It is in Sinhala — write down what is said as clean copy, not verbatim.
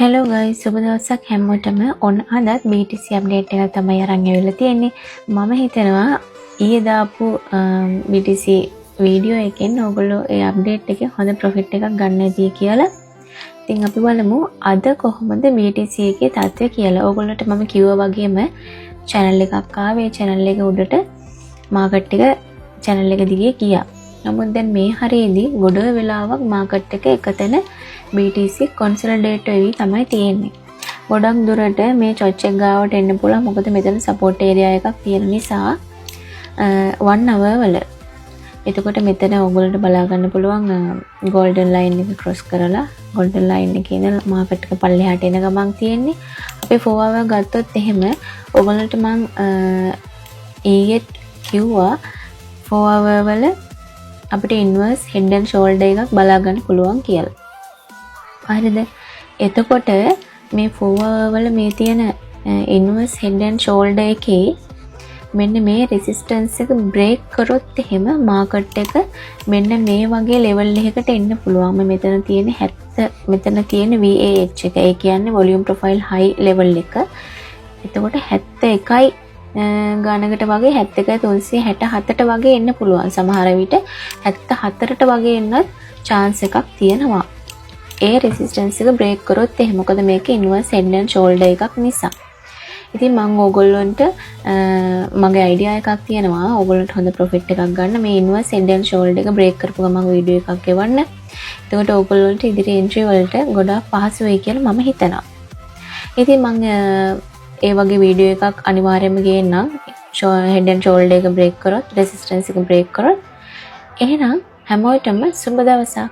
හෙලෝ ගයිස් සුබ දවසක් හැමෝටම. ඔන්න අදත් BTC අප්ඩේට් එකක් තමයි අරන් ඇවිල්ලා තියෙන්නේ. මම හිතනවා ඊයේ දාපු BTC වීඩියෝ එකෙන් ඕගොල්ලෝ ඒ අප්ඩේට් එකේ හොඳ ප්‍රොෆිට් එකක් ගන්න ඇති කියලා. ඉතින් අපි බලමු අද කොහොමද BTC එකේ තත්ත්වය කියලා. ඕගොල්ලන්ට මම කිව්වා වගේම channel එකක් ආවේ. channel එක උඩට මාකට් එක channel එක දිගේ ගියා. නමුත් දැන් මේ හරියේදී ගොඩ වෙලාවක් මාකට් එක එකතැන BTC consolidate වෙවි තමයි තියෙන්නේ. ගොඩක් දුරට මේ චොච් එක ගාවට එන්න පුළුවන්. මොකද මෙතන support area එකක් තියෙන නිසා 1 hour වල. එතකොට මෙතන ඔයගොල්ලන්ට බලා ගන්න පුළුවන් golden line එක cross කරලා golden line එකේ ඉඳලා මාකට් එක පල්ලෙහාට එන ගමන් තියෙන්නේ. අපි 4 hour ගත්තොත් එහෙම ඔයගොල්ලන්ට මම ඊයේ කිව්වා 4 hour වල අපිට inverse head and shoulder එකක් බලා ගන්න පුළුවන් කියලා. හරිද? එතකොට මේ 4 hour වල මේ තියෙන inverse head and shoulder එකේ මෙන්න මේ resistance එක break කරොත් එහෙම market එක මෙන්න මේ වගේ level එකකට එන්න පුළුවන්. මෙතන තියෙන 70 මෙතන තියෙන VAH එක. ඒ කියන්නේ volume profile high level එක. එතකොට 71යි ගානකට වගේ 71 367ට වගේ එන්න පුළුවන්. සමහර විට 74ට වගේ එන්නත් chance එකක් තියෙනවා. ඒ resistance එක break කරොත් එහෙම. මොකද මේක inverse head and shoulder එකක් නිසා. ඉතින් මම ඕගොල්ලන්ට මගේ idea එකක් තියෙනවා. ඕගොල්ලන්ට හොඳ profit එකක් ගන්න මේ inverse head and shoulder එක break කරපු ගමන් වීඩියෝ එකක් එවන්න. එතකොට ඕගොල්ලන්ට ඉදිරි entry වලට ගොඩාක් පහසු වෙයි කියලා මම හිතනවා. ඉතින් මම ඒ වගේ වීඩියෝ එකක් අනිවාර්යයෙන්ම ගේන්නම්. head and shoulder එක break කරොත් resistance එක break කරොත්. එහෙනම් හැමෝටම සුබ දවසක්.